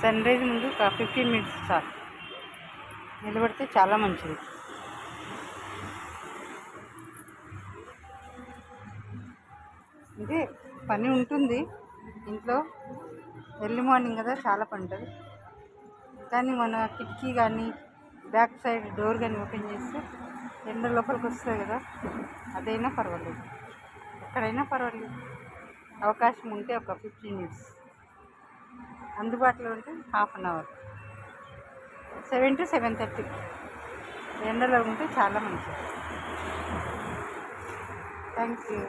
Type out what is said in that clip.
Sun rise ముందు ఒక 15 minutes చాలు నిలబడితే చాలా మంచిది. అంటే పని ఉంటుంది ఇంట్లో, ఎర్లీ మార్నింగ్ కదా చాలా పని ఉంటుంది. కానీ మన కిటికీ కానీ బ్యాక్ సైడ్ డోర్ కానీ ఓపెన్ చేస్తే ఎండ లోపలికి వస్తుంది కదా, అదైనా పర్వాలేదు, ఎక్కడైనా పర్వాలేదు. అవకాశం ఉంటే ఒక 15 మినిట్స్, అందుబాటులో ఉంటే హాఫ్ అన్ అవర్, 7 to 7:30 ఎండలో ఉంటే చాలా మంచిది. Thank you.